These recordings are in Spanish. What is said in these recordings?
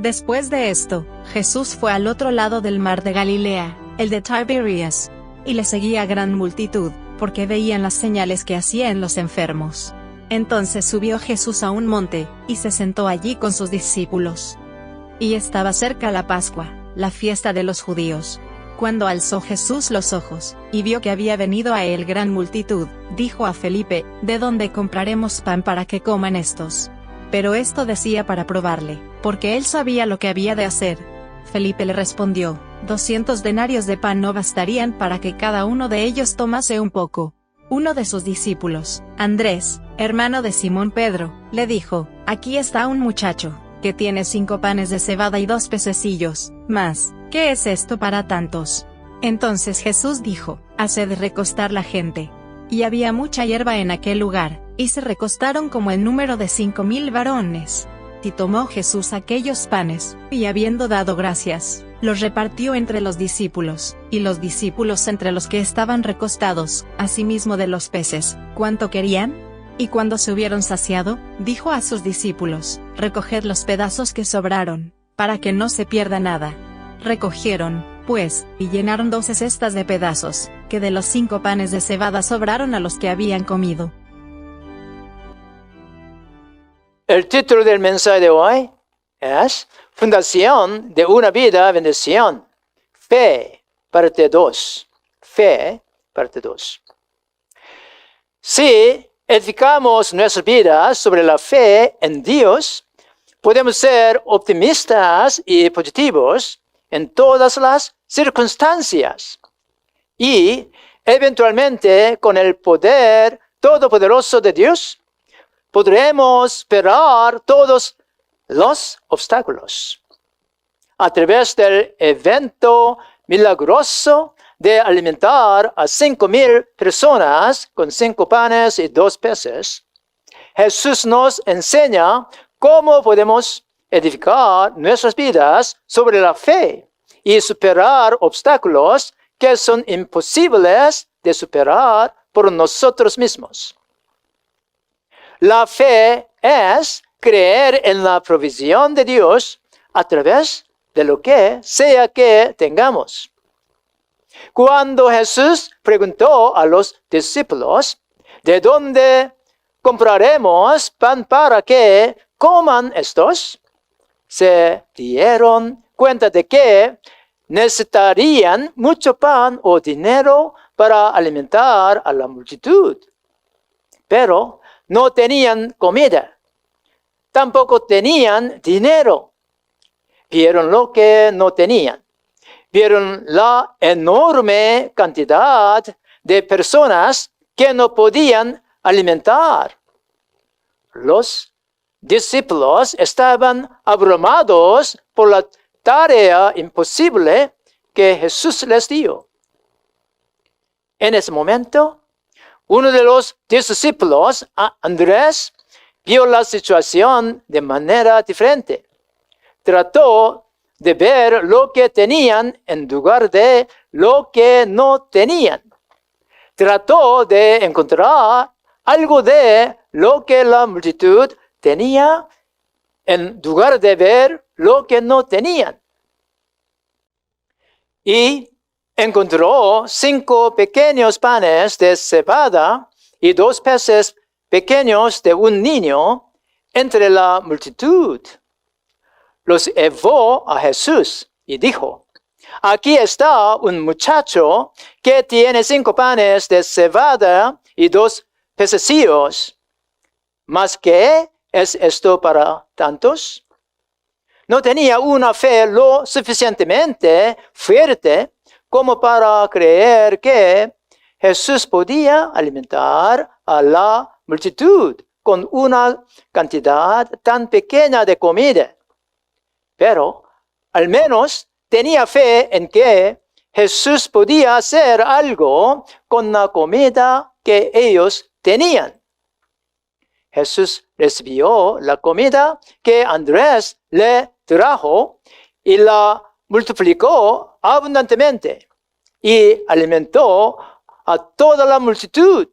Después de esto, Jesús fue al otro lado del mar de Galilea, el de Tiberias, y le seguía gran multitud, porque veían las señales que hacía en los enfermos. Entonces subió Jesús a un monte, y se sentó allí con sus discípulos. Y estaba cerca la Pascua, la fiesta de los judíos. Cuando alzó Jesús los ojos, y vio que había venido a él gran multitud, dijo a Felipe: ¿De dónde compraremos pan para que coman estos? Pero esto decía para probarle, porque él sabía lo que había de hacer. Felipe le respondió: 200 denarios de pan no bastarían para que cada uno de ellos tomase un poco. Uno de sus discípulos, Andrés, hermano de Simón Pedro, le dijo: Aquí está un muchacho, que tiene 5 panes de cebada y 2 pececillos, mas, ¿qué es esto para tantos? Entonces Jesús dijo: Haced recostar la gente. Y había mucha hierba en aquel lugar, y se recostaron como el número de 5,000 varones. Y tomó Jesús aquellos panes, y habiendo dado gracias, los repartió entre los discípulos, y los discípulos entre los que estaban recostados, asimismo de los peces, ¿cuánto querían? Y cuando se hubieron saciado, dijo a sus discípulos: Recoged los pedazos que sobraron, para que no se pierda nada. Recogieron, pues, y llenaron 12 cestas de pedazos, que de los 5 panes de cebada sobraron a los que habían comido. El título del mensaje de hoy es Fundación de una vida bendición. Fe, parte 2. Fe, parte 2. Si edificamos nuestras vidas sobre la fe en Dios, podemos ser optimistas y positivos en todas las circunstancias. Y, eventualmente, con el poder todopoderoso de Dios, podremos superar todos los obstáculos. A través del evento milagroso de alimentar a 5,000 personas con 5 panes y 2 peces, Jesús nos enseña cómo podemos edificar nuestras vidas sobre la fe y superar obstáculos que son imposibles de superar por nosotros mismos. La fe es creer en la provisión de Dios a través de lo que sea que tengamos. Cuando Jesús preguntó a los discípulos: ¿De dónde compraremos pan para que coman estos?, se dieron cuenta de que necesitarían mucho pan o dinero para alimentar a la multitud. Pero no tenían comida. Tampoco tenían dinero. Vieron lo que no tenían. Vieron la enorme cantidad de personas que no podían alimentar. Los discípulos estaban abrumados por la tarea imposible que Jesús les dio. En ese momento, uno de los discípulos, Andrés, vio la situación de manera diferente. Trató de ver lo que tenían en lugar de lo que no tenían. Trató de encontrar algo de lo que la multitud tenía en lugar de ver lo que no tenían. Y encontró 5 pequeños panes de cebada y 2 peces pequeños de un niño entre la multitud. Los llevó a Jesús y dijo: Aquí está un muchacho que tiene 5 panes de cebada y 2 pececillos. ¿Mas qué es esto para tantos? No tenía una fe lo suficientemente fuerte como para creer que Jesús podía alimentar a la multitud con una cantidad tan pequeña de comida. Pero al menos tenía fe en que Jesús podía hacer algo con la comida que ellos tenían. Jesús recibió la comida que Andrés le trajo y la multiplicó abundantemente y alimentó a toda la multitud.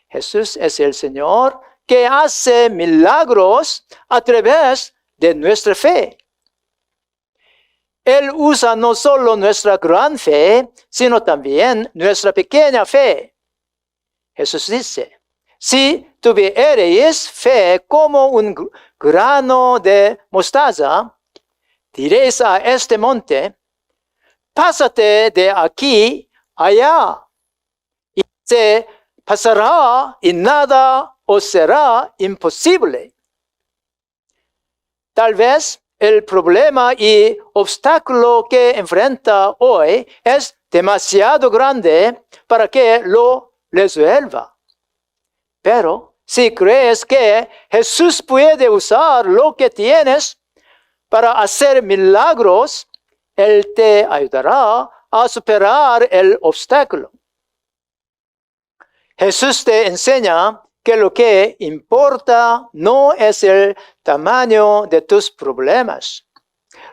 Jesús es el Señor que hace milagros a través de nuestra fe. Él usa no solo nuestra gran fe, sino también nuestra pequeña fe. Jesús dice, si tuviereis fe como un grano de mostaza, diréis a este monte, pásate de aquí allá, y se pasará y nada os será imposible. Tal vez el problema y obstáculo que enfrenta hoy es demasiado grande para que lo resuelva. Pero si crees que Jesús puede usar lo que tienes para hacer milagros, Él te ayudará a superar el obstáculo. Jesús te enseña que lo que importa no es el tamaño de tus problemas.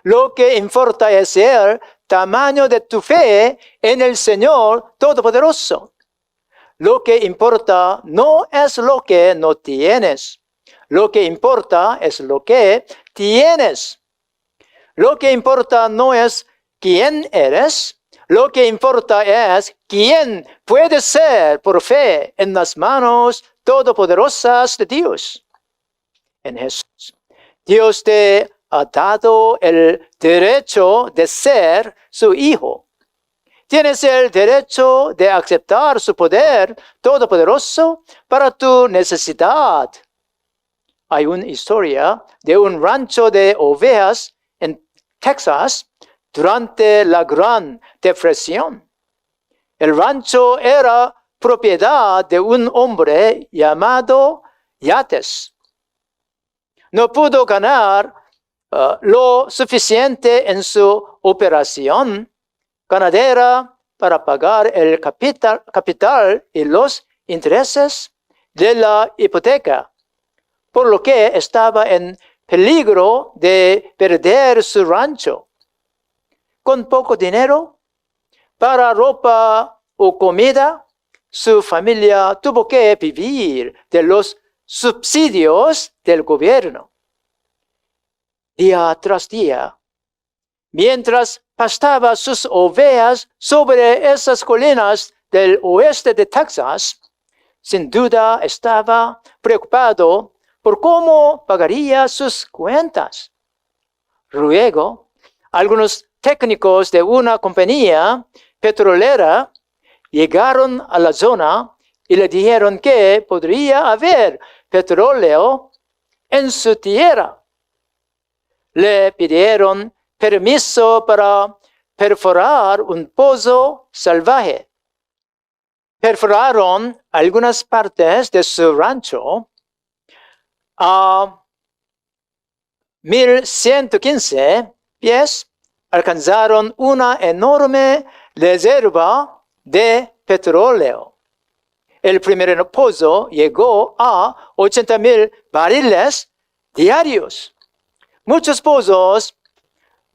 Lo que importa es el tamaño de tu fe en el Señor Todopoderoso. Lo que importa no es lo que no tienes. Lo que importa es lo que tienes. Lo que importa no es quién eres. Lo que importa es quién puedes ser por fe en las manos todopoderosas de Dios. En Jesús, Dios te ha dado el derecho de ser su hijo. Tienes el derecho de aceptar su poder todopoderoso para tu necesidad. Hay una historia de un rancho de ovejas en Texas durante la Gran Depresión. El rancho era propiedad de un hombre llamado Yates. No pudo ganar lo suficiente en su operación ganadera para pagar el capital y los intereses de la hipoteca, por lo que estaba en peligro de perder su rancho. Con poco dinero para ropa o comida, su familia tuvo que vivir de los subsidios del gobierno. Día tras día, mientras pastaba sus ovejas sobre esas colinas del oeste de Texas, sin duda estaba preocupado por cómo pagaría sus cuentas. Luego, algunos técnicos de una compañía petrolera llegaron a la zona y le dijeron que podría haber petróleo en su tierra. Le pidieron permiso para perforar un pozo salvaje. Perforaron algunas partes de su rancho a 1115 pies. Alcanzaron una enorme reserva de petróleo. El primer pozo llegó a 80,000 barriles diarios. Muchos pozos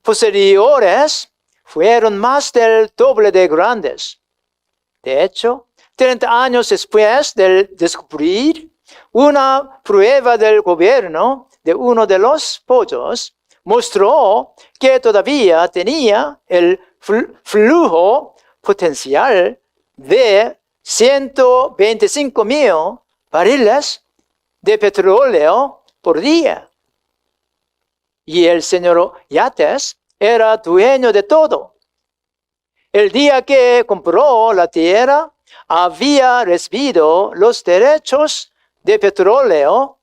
posteriores fueron más del doble de grandes. De hecho, 30 años después de descubrir una prueba del gobierno de uno de los pozos, mostró que todavía tenía el flujo potencial de 125,000 barriles de petróleo por día. Y el señor Yates era dueño de todo. El día que compró la tierra, había recibido los derechos de petróleo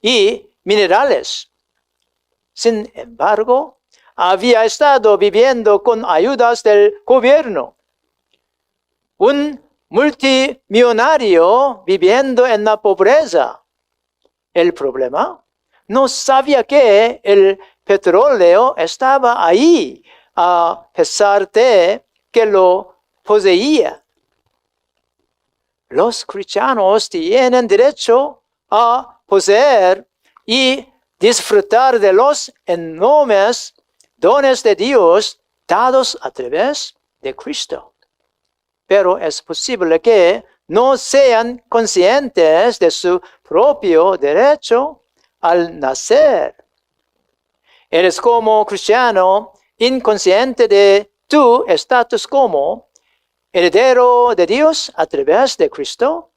y minerales. Sin embargo, había estado viviendo con ayudas del gobierno. Un multimillonario viviendo en la pobreza. El problema, no sabía que el petróleo estaba ahí, a pesar de que lo poseía. Los cristianos tienen derecho a poseer y disfrutar de los enormes dones de Dios dados a través de Cristo. Pero es posible que no sean conscientes de su propio derecho al nacer. ¿Eres como cristiano inconsciente de tu estatus como heredero de Dios a través de Cristo?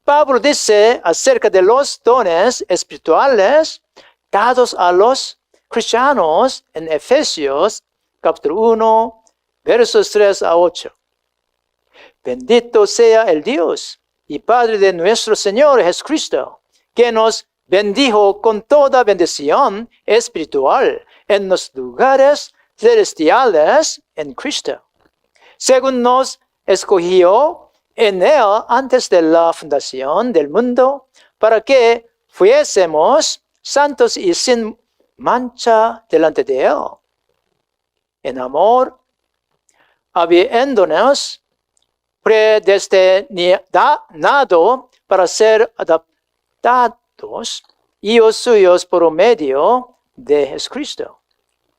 Pablo dice acerca de los dones espirituales dados a los cristianos en Efesios capítulo 1, versos 3 a 8. Bendito sea el Dios y Padre de nuestro Señor Jesucristo, que nos bendijo con toda bendición espiritual en los lugares celestiales en Cristo, según nos escogió en Él antes de la fundación del mundo, para que fuésemos santos y sin mancha delante de Él. En amor, habiéndonos predestinado para ser adaptados hijos suyos por medio de Jesucristo,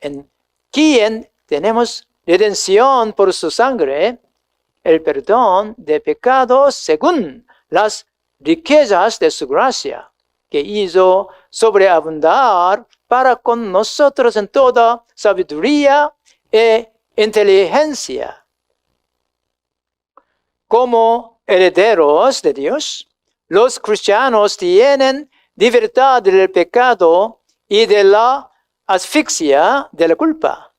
en quien tenemos redención por su sangre, el perdón de pecados según las riquezas de su gracia, que hizo sobreabundar para con nosotros en toda sabiduría e inteligencia. Como herederos de Dios, los cristianos tienen libertad del pecado y de la asfixia de la culpa.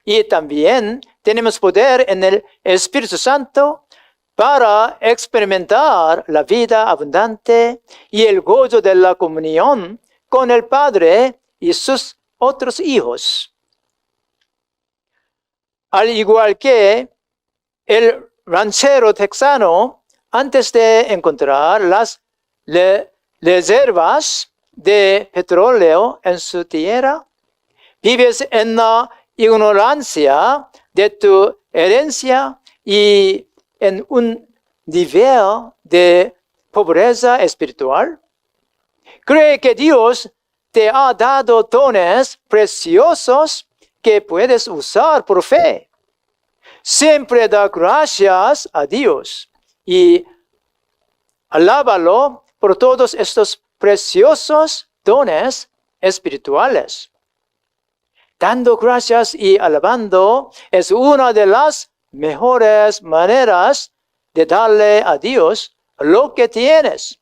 Y también tenemos poder en el Espíritu Santo para experimentar la vida abundante y el gozo de la comunión con el Padre y sus otros hijos. Al igual que el ranchero texano, antes de encontrar las reservas de petróleo en su tierra, vives en la ignorancia de tu herencia y en un nivel de pobreza espiritual. Cree que Dios te ha dado dones preciosos que puedes usar por fe. Siempre da gracias a Dios y alábalo por todos estos preciosos dones espirituales. Dando gracias y alabando es una de las mejores maneras de darle a Dios lo que tienes.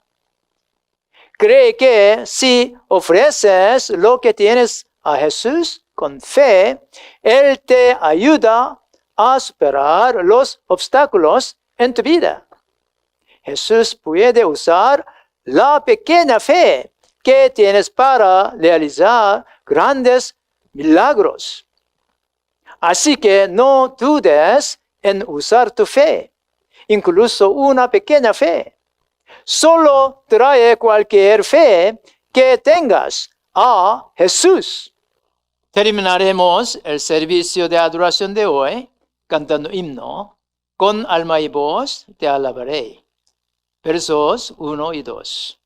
Cree que si ofreces lo que tienes a Jesús con fe, Él te ayuda a superar los obstáculos en tu vida. Jesús puede usar la pequeña fe que tienes para realizar grandes milagros. Así que no dudes en usar tu fe, incluso una pequeña fe. Solo trae cualquier fe que tengas a Jesús. Terminaremos el servicio de adoración de hoy cantando himno, con alma y voz te alabaré. Versos 1 y 2.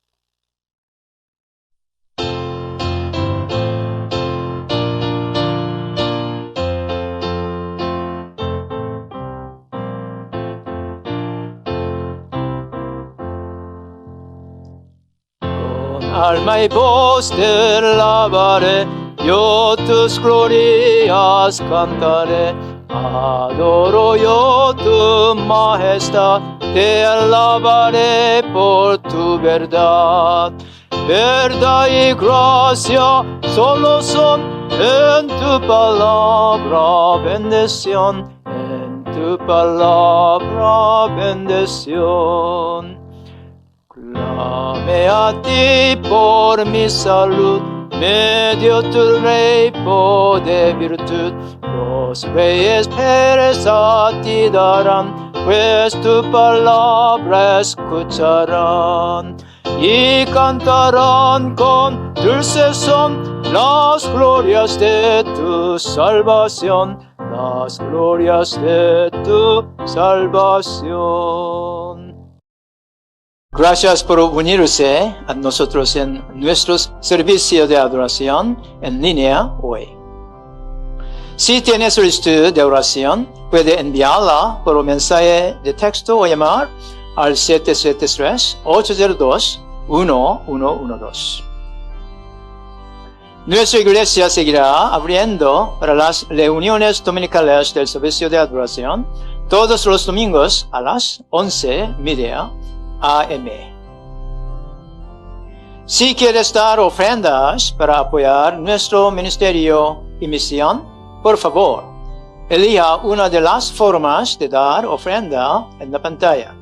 Con alma y voz te alabaré, yo tus glorias cantaré. Adoro yo tu majestad, te alabaré por tu verdad. Verdad y gracia solo son en tu palabra, bendición. En tu palabra, bendición. Clame a ti por mi salud, me dio tu rey poder, virtud. Los reyes Pérez a ti darán, pues tu palabra escucharán. Y cantarán con dulce son las glorias de tu salvación, las glorias de tu salvación. Gracias por unirse a nosotros en nuestro servicio de adoración en línea hoy. Si tiene solicitud de oración, puede enviarla por un mensaje de texto o llamar al 773-802-1112. Nuestra iglesia seguirá abriendo para las reuniones dominicales del servicio de adoración todos los domingos a las 11:30 AM. Si quieres dar ofrendas para apoyar nuestro ministerio y misión, por favor, elija una de las formas de dar ofrenda en la pantalla.